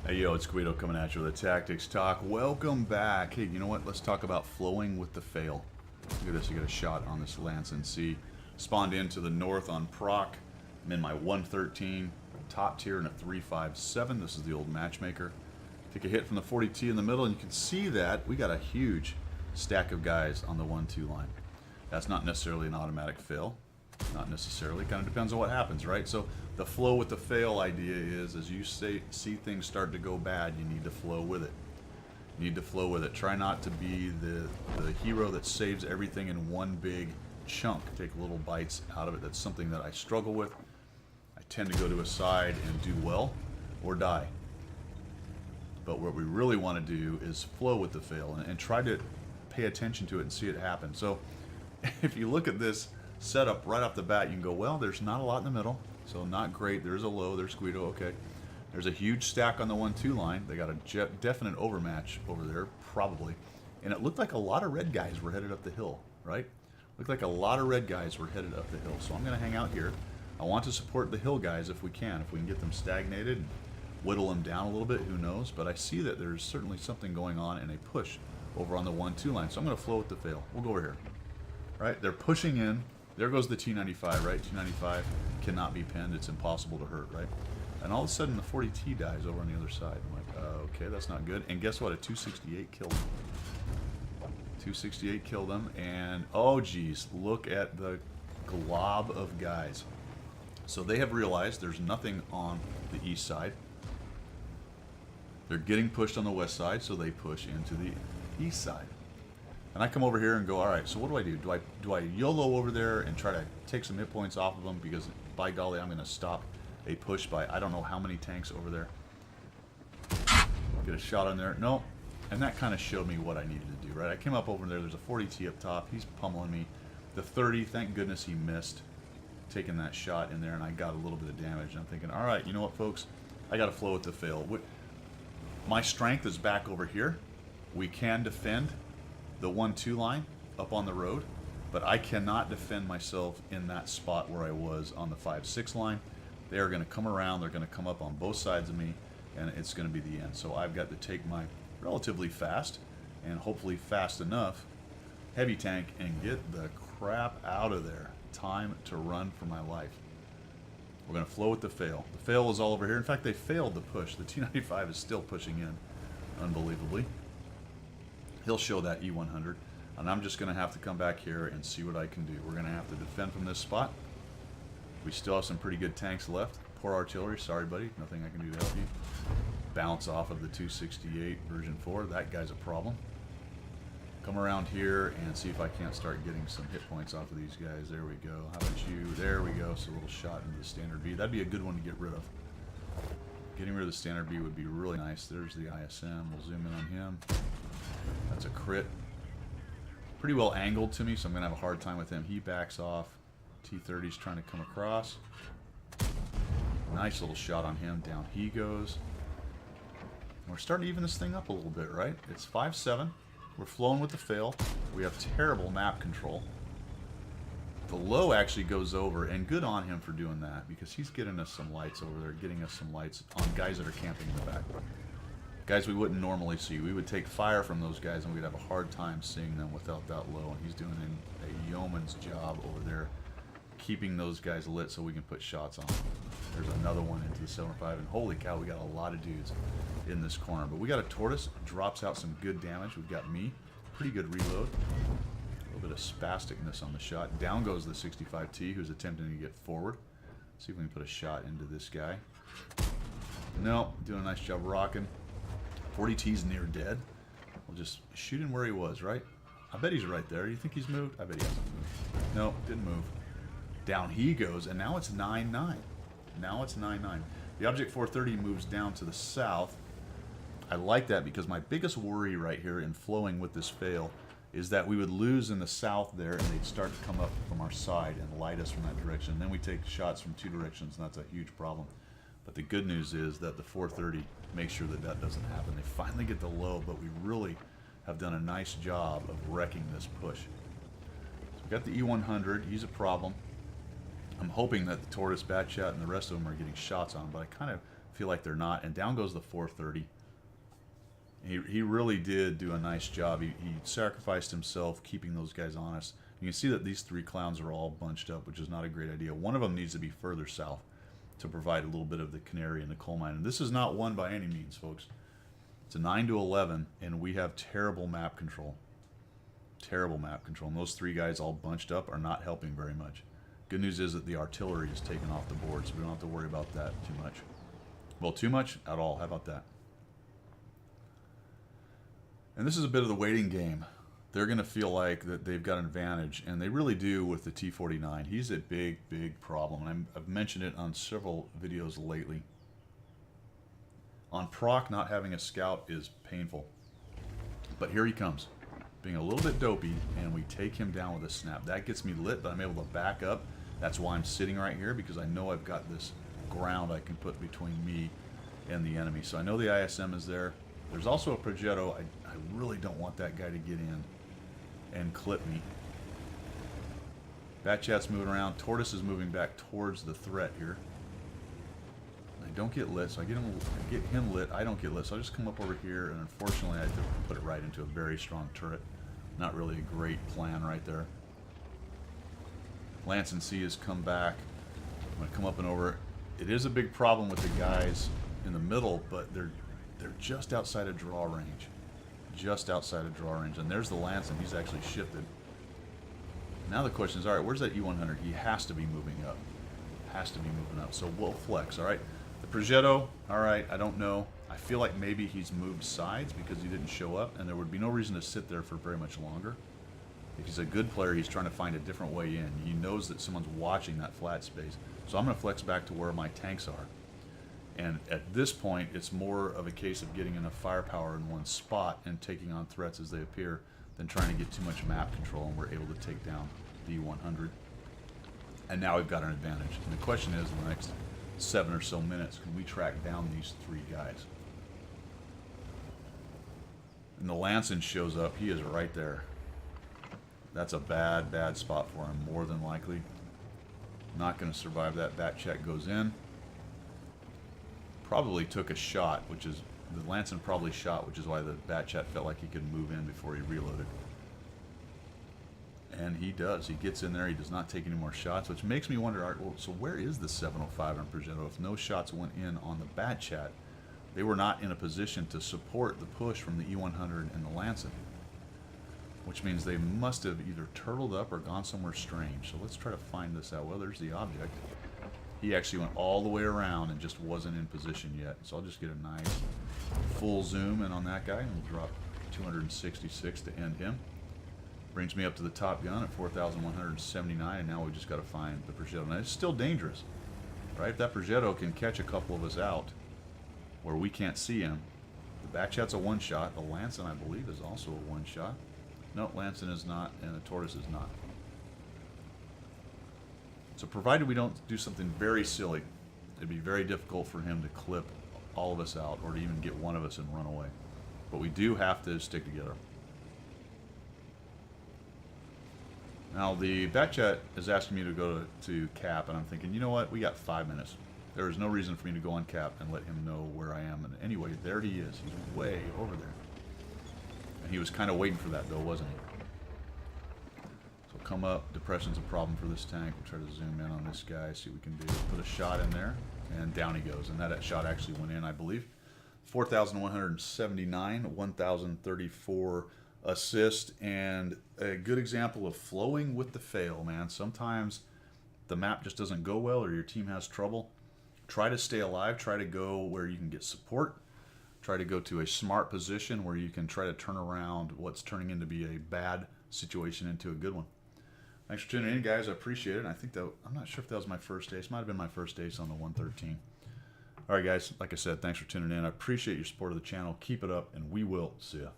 Hey yo, it's Guido coming at you with a Tactics Talk. Welcome back. Hey, you know what? Let's talk about flowing with the fail. Look at this, you got a shot on this Lance NC. Spawned in to the north on proc. I'm in my 113, top tier in a 357. This is the old matchmaker. Take a hit from the 40T in the middle, and you can see that we got a huge stack of guys on the 1-2 line. That's not necessarily an automatic fail. Not necessarily. Kind of depends on what happens, right? So the flow with the fail idea is, as you see things start to go bad, you need to flow with it. You need to flow with it. Try not to be the hero that saves everything in one big chunk. Take little bites out of it. That's something that I struggle with. I tend to go to a side and do well or die. But what we really want to do is flow with the fail and try to pay attention to it and see it happen. So if you look at this setup right off the bat, you can go, well, there's not a lot in the middle, so not great. There's a low, there's Guido, okay. There's a huge stack on the 1-2 line. They got a definite overmatch over there, probably. And it looked like a lot of red guys were headed up the hill, right? Looked like a lot of red guys were headed up the hill. So I'm going to hang out here. I want to support the hill guys if we can. If we can get them stagnated and whittle them down a little bit, who knows? But I see that there's certainly something going on in a push over on the 1-2 line. So I'm going to flow with the fail. We'll go over here. Right? They're pushing in. There goes the T95, right? T95 cannot be pinned. It's impossible to hurt, right? And all of a sudden, the 40T dies over on the other side. I'm like, okay, that's not good. And guess what? A 268 killed him. 268 killed him. And, oh, geez, look at the glob of guys. So they have realized there's nothing on the east side. They're getting pushed on the west side, so they push into the east side. And I come over here and go, all right, so what do? Do I YOLO over there and try to take some hit points off of them? Because, by golly, I'm going to stop a push by I don't know how many tanks over there. Get a shot on there. No. And that kind of showed me what I needed to do, right? I came up over there. There's a 40T up top. He's pummeling me. The 30, thank goodness he missed taking that shot in there, and I got a little bit of damage. And I'm thinking, all right, you know what, folks? I got to flow with the fail. My strength is back over here. We can defend the 1-2 line up on the road, but I cannot defend myself in that spot where I was on the 5-6 line. They are going to come around, they're going to come up on both sides of me, and it's going to be the end. So I've got to take my relatively fast, and hopefully fast enough, heavy tank and get the crap out of there. Time to run for my life. We're going to flow with the fail. The fail is all over here. In fact, they failed the push. The T95 is still pushing in, unbelievably. He'll show that E100, and I'm just going to have to come back here and see what I can do. We're going to have to defend from this spot. We still have some pretty good tanks left. Poor artillery, sorry buddy, nothing I can do to help you. Bounce off of the 268 version 4, that guy's a problem. Come around here and see if I can't start getting some hit points off of these guys. There we go. How about you? There we go. So a little shot into the standard B. That'd be a good one to get rid of. Getting rid of the standard B would be really nice. There's the ISM. We'll zoom in on him. That's a crit. Pretty well angled to me, so I'm going to have a hard time with him. He backs off. T30's trying to come across. Nice little shot on him. Down he goes. And we're starting to even this thing up a little bit, right? It's 5-7. We're flowing with the fail. We have terrible map control. The low actually goes over, and good on him for doing that, because he's getting us some lights over there, getting us some lights on guys that are camping in the back. Guys we wouldn't normally see. We would take fire from those guys, and we'd have a hard time seeing them without that low, and he's doing a yeoman's job over there, keeping those guys lit so we can put shots on them. There's another one into the 75, and holy cow, we got a lot of dudes in this corner. But we got a Tortoise, drops out some good damage. We've got me, pretty good reload. A little bit of spasticness on the shot. Down goes the 65T, who's attempting to get forward. See if we can put a shot into this guy. No, doing a nice job rocking. 40T's near dead. We'll just shoot him where he was, right? I bet he's right there. You think he's moved? I bet he hasn't moved. No, didn't move. Down he goes, and now it's 9-9. Now it's 9-9. The Object 430 moves down to the south. I like that because my biggest worry right here in flowing with this fail is that we would lose in the south there, and they'd start to come up from our side and light us from that direction. Then we take shots from two directions, and that's a huge problem. But the good news is that the 430 makes sure that that doesn't happen. They finally get the low, but we really have done a nice job of wrecking this push. So we got the E100. He's a problem. I'm hoping that the Tortoise, Batchat, and the rest of them are getting shots on, but I kind of feel like they're not. And down goes the 430. He really did do a nice job. He sacrificed himself, keeping those guys honest. You can see that these 3 clowns are all bunched up, which is not a great idea. One of them needs to be further south to provide a little bit of the canary in the coal mine. And this is not one by any means, folks. It's a 9 to 11, and we have terrible map control. Terrible map control. And those 3 guys all bunched up are not helping very much. Good news is that the artillery is taken off the board, so we don't have to worry about that too much. Well, too much at all. How about that? And this is a bit of the waiting game. They're going to feel like that they've got an advantage, and they really do with the T-49. He's a big, big problem, and I've mentioned it on several videos lately. On Proc, not having a scout is painful. But here he comes, being a little bit dopey, and we take him down with a snap. That gets me lit, but I'm able to back up. That's why I'm sitting right here, because I know I've got this ground I can put between me and the enemy. So I know the ISM is there. There's also a Progetto. I really don't want that guy to get in and clip me. Batchat's moving around. Tortoise is moving back towards the threat here. I don't get lit, so I get him lit. I don't get lit, so I just come up over here, and unfortunately I have to put it right into a very strong turret. Not really a great plan right there. Lance and C has come back. I'm going to come up and over. It is a big problem with the guys in the middle, but they're just outside of draw range. Just outside of draw range. And there's the Lance, and he's actually shifted. Now the question is, all right, where's that E-100? He has to be moving up. Has to be moving up. So we'll flex, all right? The Progetto, all right, I don't know. I feel like maybe he's moved sides because he didn't show up, and there would be no reason to sit there for very much longer. If he's a good player, he's trying to find a different way in. He knows that someone's watching that flat space. So I'm going to flex back to where my tanks are. And at this point, it's more of a case of getting enough firepower in one spot and taking on threats as they appear than trying to get too much map control, and we're able to take down the E-100. And now we've got an advantage. And the question is, in the next 7 or so minutes, can we track down these 3 guys? And the Lancin shows up. He is right there. That's a bad, bad spot for him, more than likely. Not going to survive that. Batchat goes in. Probably took a shot, which is, the Lancin probably shot, which is why the Batchat felt like he could move in before he reloaded. And he does. He gets in there. He does not take any more shots, which makes me wonder, all right, well, so where is the 705 on Progetto? If no shots went in on the Batchat, they were not in a position to support the push from the E-100 and the Lancin, which means they must have either turtled up or gone somewhere strange. So let's try to find this out. Well, there's the object. He actually went all the way around and just wasn't in position yet. So I'll just get a nice full zoom in on that guy, and we'll drop 266 to end him. Brings me up to the top gun at 4,179, and now we just got to find the Progetto. Now, it's still dangerous, right? If that Progetto can catch a couple of us out where we can't see him, the Batchat's a one-shot. The Lancin, I believe, is also a one-shot. No, Lancin is not, and the Tortoise is not. So provided we don't do something very silly, it'd be very difficult for him to clip all of us out or to even get one of us and run away. But we do have to stick together. Now the Batchat is asking me to go to cap, and I'm thinking, you know what, we got 5 minutes. There is no reason for me to go on cap and let him know where I am. And anyway, there he is. He's way over there. And he was kind of waiting for that though, wasn't he? So come up. Depression's a problem for this tank. We'll try to zoom in on this guy, see what we can do. Put a shot in there, and down he goes. And that shot actually went in, I believe. 4,179, 1,034 assist, and a good example of flowing with the fail, man. Sometimes the map just doesn't go well, or your team has trouble. Try to stay alive. Try to go where you can get support. Try to go to a smart position where you can try to turn around what's turning into be a bad situation into a good one. Thanks for tuning in, guys. I appreciate it. I think that, I'm not sure if that was my first ace. Might have been my first ace on the 113. All right, guys. Like I said, thanks for tuning in. I appreciate your support of the channel. Keep it up, and we will see ya.